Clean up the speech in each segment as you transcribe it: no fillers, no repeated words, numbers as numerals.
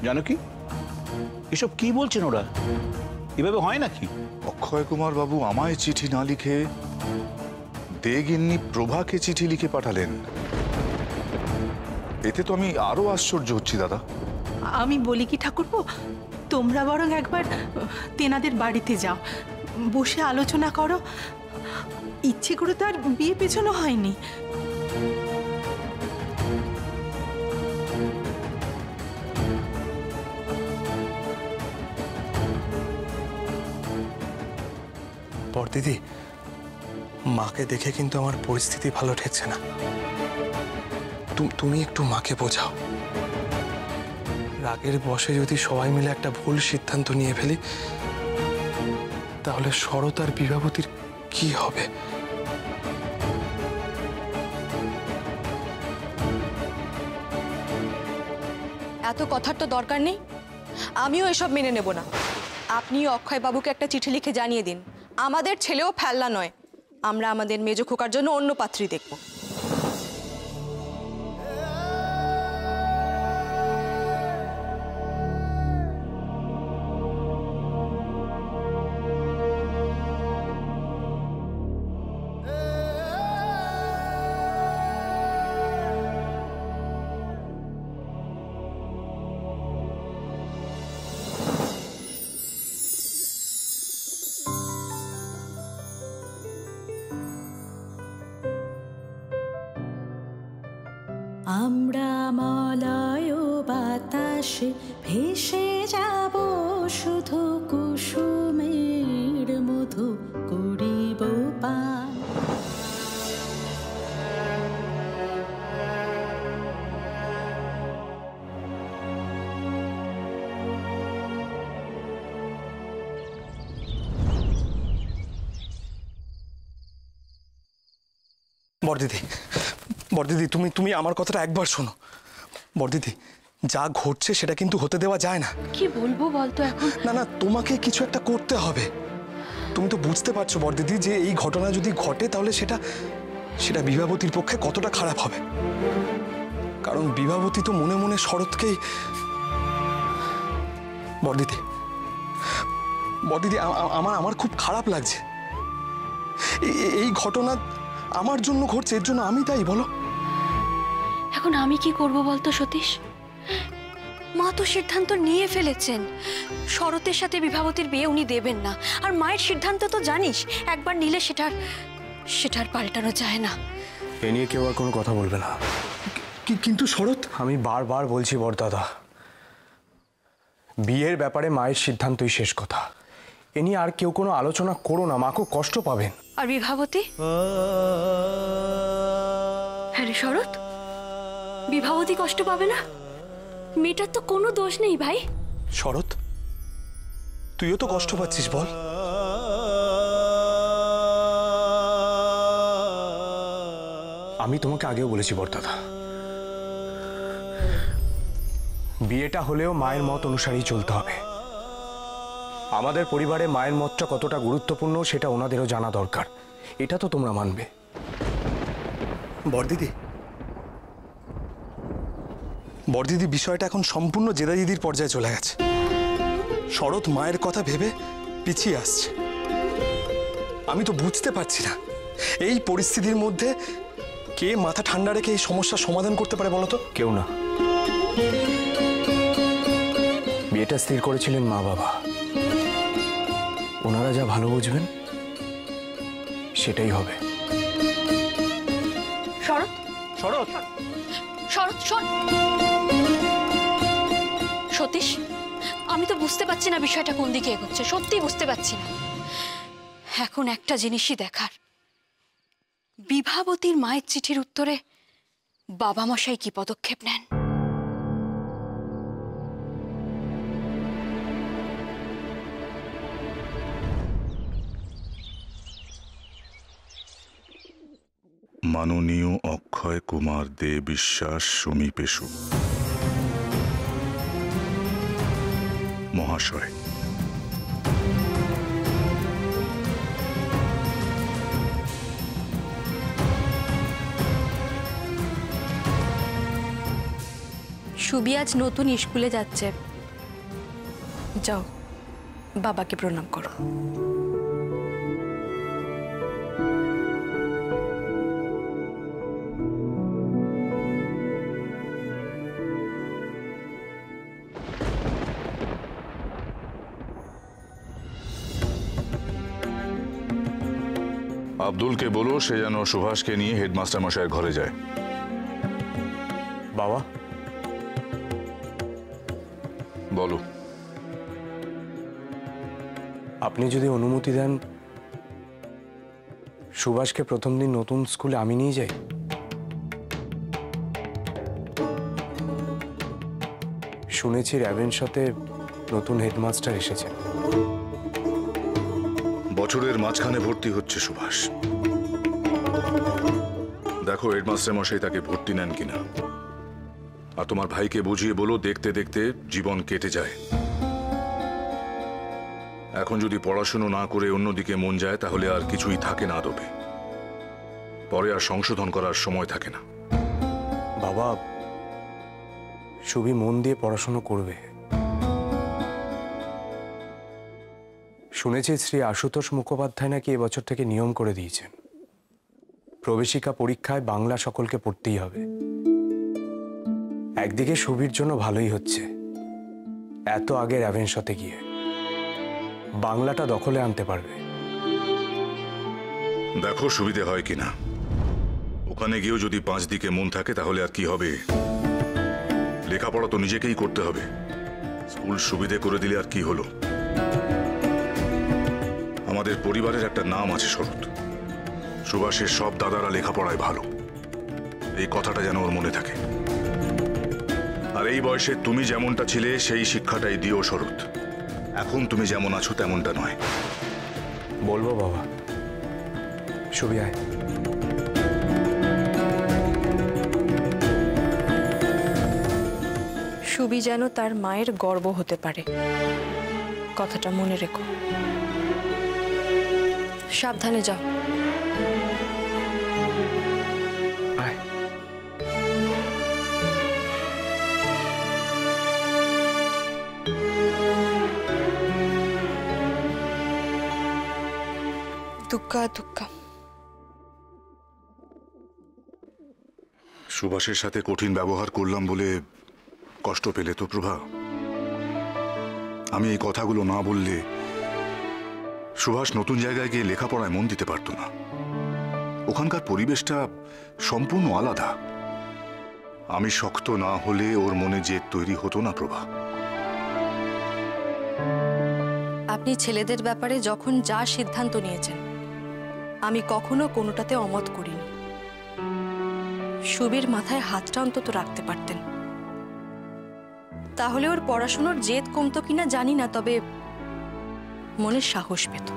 জানো কি এসব কি বলছেন ওরা? এভাবে হয় নাকি? অক্ষয় কুমার বাবু আমায় চিঠি না লিখে দেগিন্নি প্রভাকে চিঠি লিখে পাঠালেন। এতে তো আমি আরো আশ্চর্য হচ্ছি দাদা। আমি বলি কি ঠাকুরপো, তোমরা বরং একবার তেনাদের বাড়িতে যাও, বসে আলোচনা করো। ইচ্ছে করে তো আর বিয়ে পেছানো হয়নি। বড়দিদি, মাকে দেখে কিন্তু আমার পরিস্থিতি ভালো ঠেকছে না। তুমি একটু মাকে বোঝাও। রাগের বশে যদি সবাই মিলে একটা ভুল সিদ্ধান্ত নিয়ে ফেলি, তাহলে শরৎ আর বিভাবতীর কি হবে? এত কথার তো দরকার নেই। আমিও এসব মেনে নেব না। আপনি অক্ষয় বাবুকে একটা চিঠি লিখে জানিয়ে দিন, আমাদের ছেলেও ফেলনা নয়, আমরা আমাদের মেজ খোকার জন্য অন্য পাত্রী দেখব। আমরা মলয় বাতাসে ভেসে যাব, শুধু কুসুমের মধু করিব পান। বড়দিদি, বড়দিদি, তুমি আমার কথাটা একবার শোনো। বড়দিদি, যা ঘটছে সেটা কিন্তু হতে দেওয়া যায় না। কি বলবো বলতো এখন? না, তোমাকে কিছু একটা করতে হবে। তুমি তো বুঝতে পারছো বড়দিদি যে এই ঘটনা যদি ঘটে তাহলে সেটা বিভাবতীর পক্ষে কতটা খারাপ হবে। কারণ বিভাবতী তো মনে মনে শরৎকেই। বড়দিদি, আমার খুব খারাপ লাগছে। এই ঘটনা আমার জন্য ঘটছে, এর জন্য আমি তাই বলো। এখন আমি কি করব বলতো সতীশ? মা তো সিদ্ধান্ত নিয়ে ফেলেছেন, শরতের সাথে বিভাবতীর বিয়ে উনি দেবেন না। আর মায়ের সিদ্ধান্ত তো জানিস, একবার নিলে সেটার পাল্টানো যায় না। এ নিয়ে কেউ আর কোনো কথা বলবে না। কিন্তু শরৎ, আমি বারবার বলছি বড়দাদা, বিয়ের ব্যাপারে মায়ের সিদ্ধান্তই শেষ কথা। এ নিয়ে আর কেউ কোনো আলোচনা করো না, মা খুব কষ্ট পাবেন। আর বিভাবতী? হ্যাঁ রে শরৎ, বিভাবতী কষ্ট পাবে না? মেয়েটার তো কোনো দোষ নেই ভাই। শরৎ, তুইও তো কষ্ট পাচ্ছিস, বল। আমি তোমাকে আগেও বলেছি বড়দাদা, বিয়েটা হলেও মায়ের মত অনুসারেই চলতে হবে। আমাদের পরিবারে মায়ের মতটা কতটা গুরুত্বপূর্ণ সেটা ওনাদেরও জানা দরকার। এটা তো তোমরা মানবে। বড়দিদি, বিষয়টা এখন সম্পূর্ণ জেদাদিদির পর্যায়ে চলে গেছে। শরৎ মায়ের কথা ভেবে পিছিয়ে আসছে। আমি তো বুঝতে পারছি না এই পরিস্থিতির মধ্যে কে মাথা ঠান্ডা রেখে এই সমস্যার সমাধান করতে পারে বলো তো? কেউ না। বিয়েটা স্থির করেছিলেন মা বাবা, ওনারা যা ভালো বুঝবেন সেটাই হবে। শরৎ, শরৎ, শরৎ শোন। সতীশ, আমি তো বুঝতে পারছি না বিষয়টা কোন দিকে এগোচ্ছে, সত্যি বুঝতে পারছি না। এখন একটা জিনিসই দেখার, বিভাবতীর মায়ের চিঠির উত্তরে বাবা মশাই কি পদক্ষেপ নেন। মাননীয় অক্ষয় কুমার দে বিশ্বাস সমীপেশু মহাশয়, শুভ সুবি আজ নতুন স্কুলে যাচ্ছে। যাও বাবাকে প্রণাম করো। আব্দুলকে বলো সে যেন সুভাষকে নিয়ে হেডমাস্টার মশাইয়ের ঘরে যায়। বাবা, বলো। আপনি যদি অনুমতি দেন, সুভাষকে প্রথম দিন নতুন স্কুলে আমি নিয়ে যাই। শুনেছি র্যাভেনশাতে নতুন হেডমাস্টার এসেছেন। বছরের মাঝখানে ভর্তি হচ্ছে সুভাষ। দেখো হেডমাস্টার মশাই তাকে ভর্তি নেন কিনা। আর তোমার ভাইকে বুঝিয়ে বলো, দেখতে দেখতে জীবন কেটে যায়। এখন যদি পড়াশুনো না করে অন্যদিকে মন যায় তাহলে আর কিছুই থাকে না আদপে। পরে আর সংশোধন করার সময় থাকে না। বাবা, সুবি মন দিয়ে পড়াশোনা করবে। শুনেছি শ্রী আশুতোষ মুখোপাধ্যায় নাকি এবছর থেকে নিয়ম করে দিয়েছেন, প্রবেশিকা পরীক্ষায় বাংলা সকলকে পড়তেই হবে। একদিকে সুবির জন্য ভালোই হচ্ছে, এত আগে র্যাভেনশাতে গিয়ে বাংলাটা দখলে আনতে পারবে। দেখো সুবিধে হয় কিনা। ওখানে গিয়েও যদি 5 দিকে মন থাকে তাহলে আর কি হবে। লেখাপড়া তো নিজেকেই করতে হবে। স্কুল সুবিধে করে দিলে আর কি হলো। আমাদের পরিবারের একটা নাম আছে শরৎ। সুভাষের সব দাদারা লেখাপড়ায় ভালো, এই কথাটা যেন ওর মনে থাকে। আর এই বয়সে তুমি যেমনটা ছিলে সেই শিক্ষাটাই দিও শরৎ। এখন তুমি যেমন আছো তেমনটা নয়। বলবো বাবা। সুবি আয়। সুবি যেন তার মায়ের গর্ব হতে পারে, কথাটা মনে রেখো। সাবধানে যাও। আয়। দুঃখা দুঃখা। সুভাষের সাথে কঠিন ব্যবহার করলাম বলে কষ্ট পেলে তো প্রভা? আমি এই কথাগুলো না বললে সুভাষ নতুন জায়গায় গিয়ে লেখাপড়ায় মন দিতে পারতো না। ওখানকার পরিবেশটা সম্পূর্ণ আলাদা। আমি শক্ত না হলে ওর মনে জেদ তৈরি হতো না প্রভা। আপনি ছেলেদের ব্যাপারে যখন যা সিদ্ধান্ত নিয়েছেন আমি কখনো কোনোটাতে অমত করিনি। সুবীর মাথায় হাতটা অন্তত রাখতে পারতেন, তাহলে ওর পড়াশোনার জেদ কমতো কিনা জানি না, তবে মনের সাহস পেত।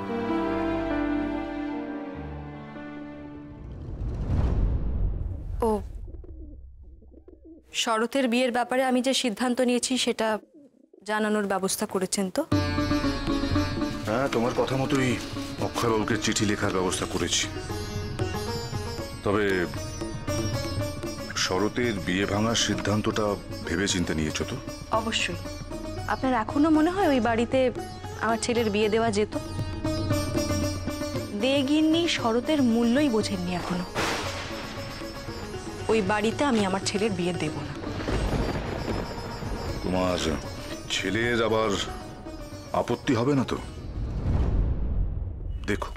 ও শরতের বিয়ের ব্যাপারে আমি যে সিদ্ধান্ত নিয়েছি সেটা জানানোর ব্যবস্থা করেছেন তো? হ্যাঁ, তোমার কথা মতোই অক্ষয়বাবুকে চিঠি লেখার ব্যবস্থা করেছি। তবে শরতের বিয়ে ভাঙার সিদ্ধান্তটা ভেবেচিন্তে নিয়েছো তো? অবশ্যই। আপনার এখনো মনে হয় ওই বাড়িতে আমার ছেলের বিয়ে দেওয়া যেত? দেগিন্নি শরতের মূল্যই বোঝেননি এখনো। ওই বাড়িতে আমি আমার ছেলের বিয়ে দেব না। তোমার ছেলের আবার আপত্তি হবে না তো? দেখো,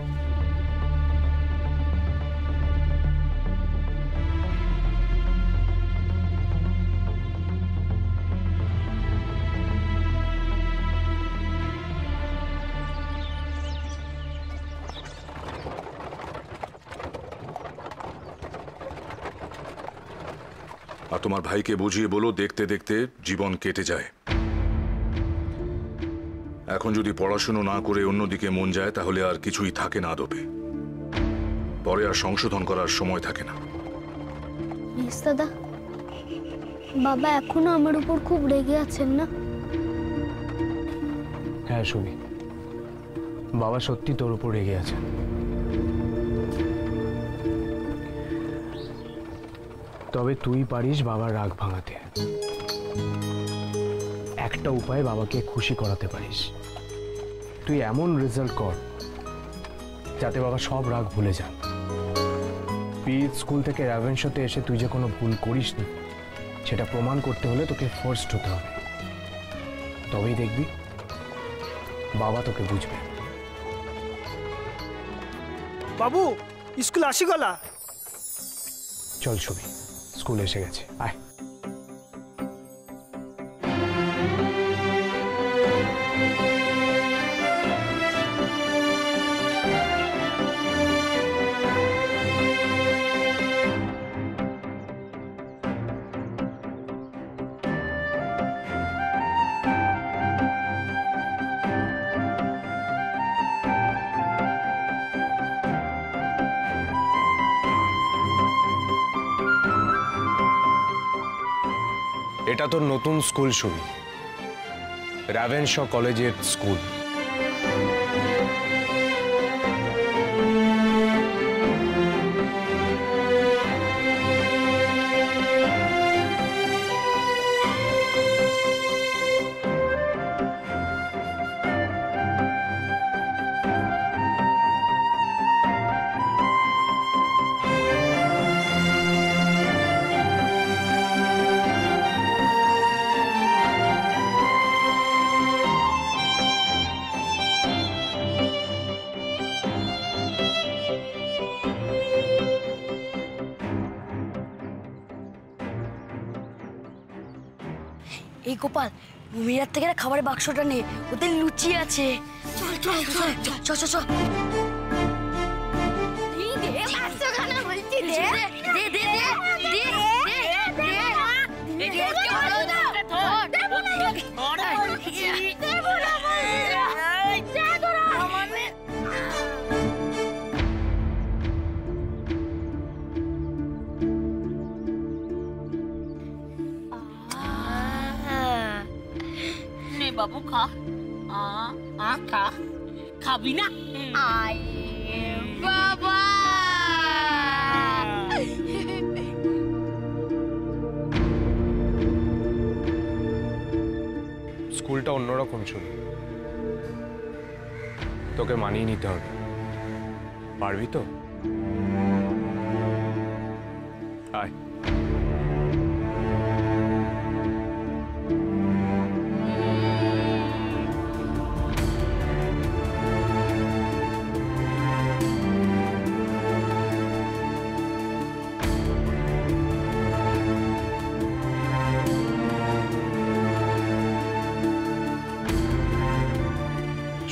আর তোমার ভাইকে বুঝিয়ে বলো, দেখতে দেখতে জীবন কেটে যায়। এখন যদি পড়াশুনো না করে অন্যদিকে মন যায় তাহলে আর কিছুই থাকে না আদপে। পরে আর সংশোধন করার সময় থাকে না। দাদা, বাবা এখনো আমার উপর খুব রেগে আছেন না? হ্যাঁ সুবি, বাবা সত্যি তোর উপর রেগে আছেন। তবে তুই পারিস বাবার রাগ ভাঙাতে। একটা উপায়ে বাবাকে খুশি করাতে পারিস। তুই এমন রেজাল্ট কর যাতে বাবা সব রাগ ভুলে যান। পিচ স্কুল থেকে র্যাভেনশাতে এসে তুই যে কোনো ভুল করিসনি সেটা প্রমাণ করতে হলে তোকে ফার্স্ট হতে হবে। তবেই দেখবি বাবা তোকে বুঝবে। বাবু স্কুল আসি গলা। চল ছবি, স্কুল এসে গেছে, আয়। এটা তোর নতুন স্কুল ছবি, র্যাভেনশা কলেজের স্কুল। এই গোপাল, ভূমিরার থেকে না খাবারের বাক্সটা নে, ওতে লুচি আছে। চল চল চল চল চল চল। বাবু খা, খা, খাবি না? বাবা স্কুলটা অন্যরকম ছিল, তোকে মানিয়ে নিতে হবে। পারবি তো? আয়।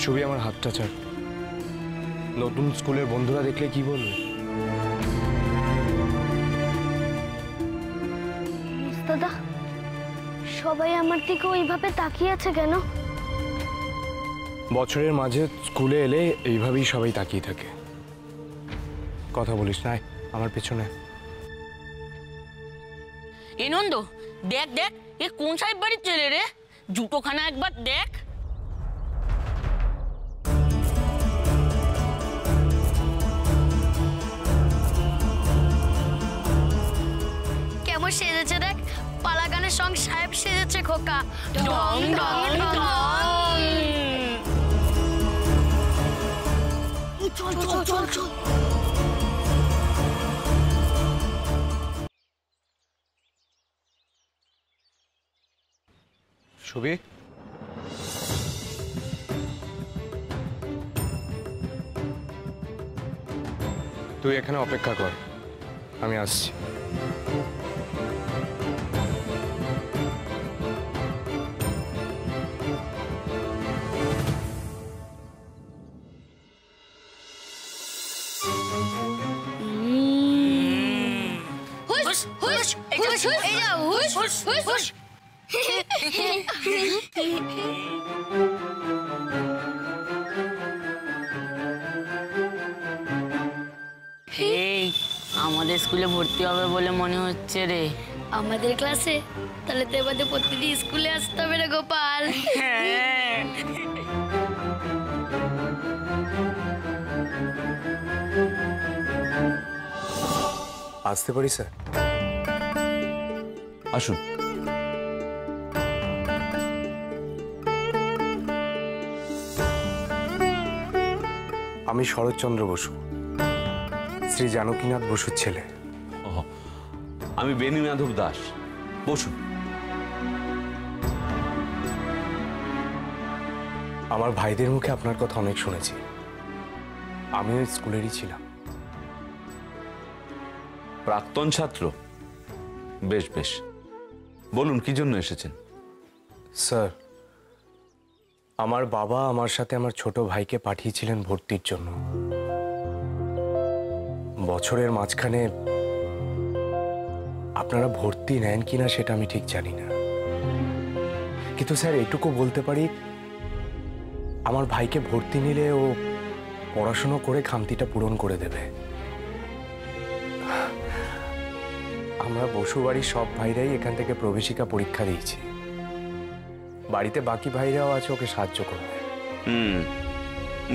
ছবি, আমার হাতটা ছাড়। নতুন স্কুলের বন্ধুরা দেখলে কি বলবে? দাদা, সবাই আমার দিকে ওইভাবে তাকিয়ে আছে কেন? বছরের মাঝে স্কুলে এলে এইভাবেই সবাই তাকিয়ে থাকে। কথা বলিস না, আমার পেছনে। এ নন্দ, দেখ দেখ, এ কোন সাহেব বাড়ির ছেলে রে? জুতোখানা একবার দেখ। কেমন সেজেছে দেখ, পালাগানের সঙ্গে সাহেব সেজেছে খোকা। ঢং ঢং ঢং। চল চল চল চল। ছবি, তুই এখানে অপেক্ষা কর, আমি আসছি। হুশ হুশ হুশ, এই যাও, হুশ হুশ হুশ। এই আমাদের স্কুলে ভর্তি হবে বলে মনে হচ্ছে রে। আমাদের ক্লাসে? তাহলে তো এবারে প্রতিদিন স্কুলে আসতে হবে রে গোপাল। আসতে পারি স্যার? আসুন। আমি শরৎচন্দ্র বসু, শ্রী জানকীনাথ বসুর ছেলে। আমি বেণী মাধব দাস। বসুন। আমার ভাইদের মুখে আপনার কথা অনেক শুনেছি, আমিও স্কুলেরই ছিলাম। প্রাক্তন ছাত্র? বেশ বেশ, বলুন কি জন্য এসেছেন? স্যার, আমার বাবা আমার সাথে আমার ছোট ভাইকে পাঠিয়েছিলেন ভর্তির জন্য। বছরের মাঝখানে আপনারা ভর্তি নেন কিনা সেটা আমি ঠিক জানি না, কিন্তু স্যার এটুকু বলতে পারি, আমার ভাইকে ভর্তি নিলে ও পড়াশুনো করে খামতিটা পূরণ করে দেবে। আমরা বসু বাড়ির সব ভাইরাই এখান থেকে প্রবেশিকা পরীক্ষা দিয়েছি, বাড়িতে বাকি ভাইরাও আছে ওকে সাহায্য করবে।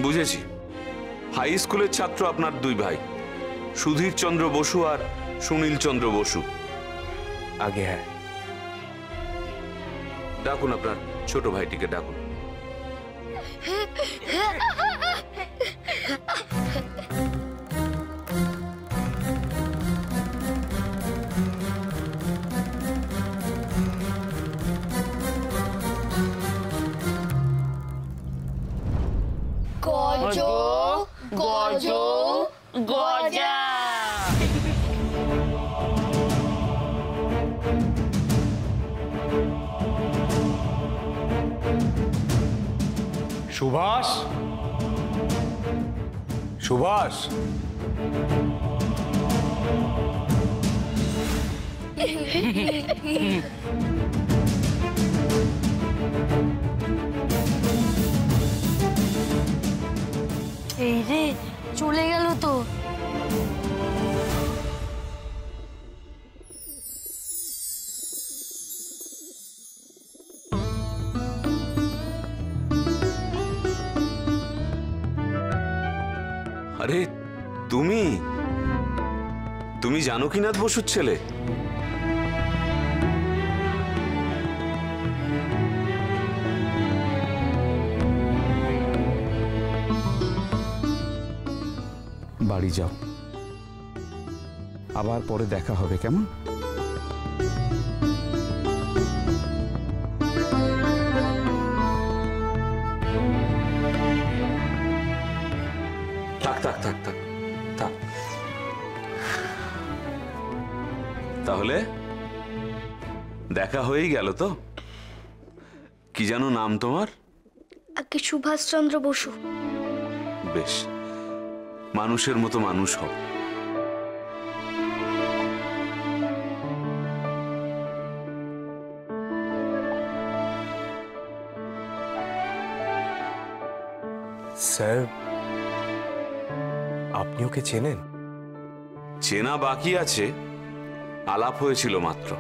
বুঝেছি। হাই স্কুলের ছাত্র আপনার দুই ভাই, সুধীর চন্দ্র বসু আর সুনীল চন্দ্র বসু। আগে হ্যাঁ। ডাকুন আপনার ছোট ভাইটিকে, ডাকুন। গজ গজ গজা। সুভাষ, সুভাষ, এই রে, চলে গেল তো। আরে তুমি তুমি জানকীনাথ বসুর ছেলে? বাড়ি যাও, আবার পরে দেখা হবে, কেমন? থাক থাক থাক থাক থাক। তাহলে দেখা হয়েই গেল তো? কি যেন নাম তোমার? আগে সুভাষচন্দ্র বসু। বেশ, মানুষের মতো মানুষ হও। স্যার, আপনি ওকে চেনেন? চেনা বাকি আছে, আলাপ হয়েছিল মাত্র।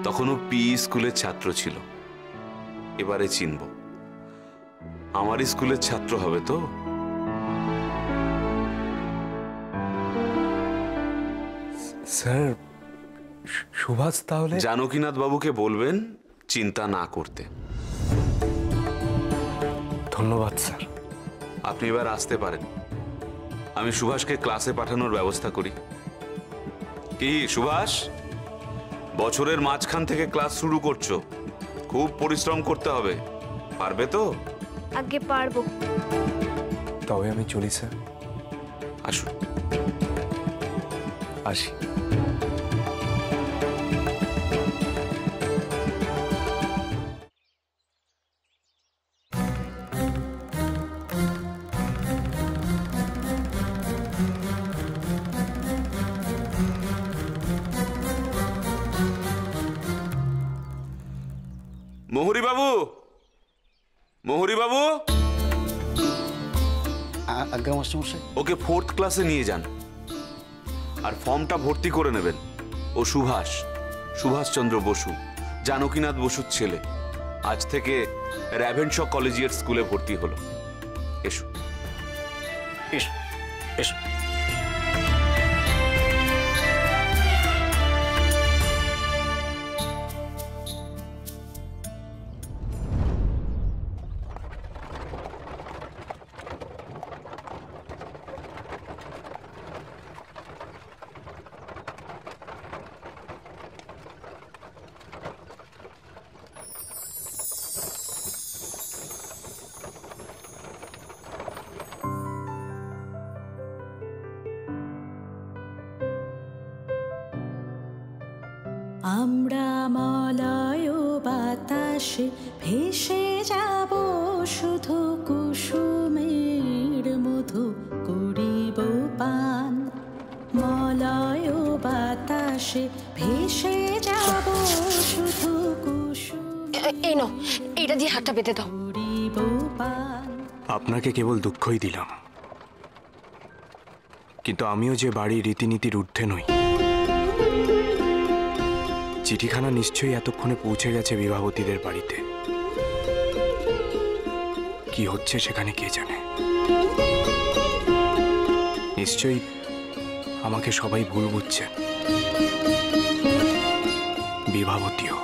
তখনও পি স্কুলের ছাত্র ছিল। এবারে চিনব। আমার স্কুলের ছাত্র হবে তো? স্যার, সুভাষ তাহলে? জানকীনাথ বাবুকে বলবেন চিন্তা না করতে। ধন্যবাদ স্যার। আপনি এবার আসতে পারেন। আমি সুভাষকে ক্লাসে পাঠানোর ব্যবস্থা করি। কি সুভাষ, বছরের মাঝখান থেকে ক্লাস শুরু করছো, খুব পরিশ্রম করতে হবে, পারবে তো? আগে পারবো। তবে আমি চলি স্যার। আসুন। আসি। মোহরি বাবু, মোহরি বাবু, আজ্ঞা মাস্টারমশাই। ওকে 4th ক্লাসে নিয়ে যান, আর ফর্মটা ভর্তি করে নেবেন। ও সুভাষ, সুভাষচন্দ্র বসু, জানকীনাথ বসুর ছেলে। আজ থেকে র্যাভেনশ কলেজিয়েট স্কুলে ভর্তি হলো। এসো এসো এসো। বাতাসে ভেসে যাব শুধু কুসুমের মধু করিব পান মলয় বাতাসে ভেসে যাব শুধু কুসুম এই নাও এটা দিয়ে হাতটা বেঁধে দাও করিব পান। আপনাকে কেবল দুঃখই দিলাম, কিন্তু আমিও যে বাড়ির রীতিনীতির ঊর্ধ্বে নই। চিঠিখানা নিশ্চয়ই এতক্ষণে পৌঁছে গেছে বিভাবতীদের বাড়িতে। কি হচ্ছে সেখানে কে জানে। নিশ্চয়ই আমাকে সবাই ভুল বুঝছেন, বিভাবতীও।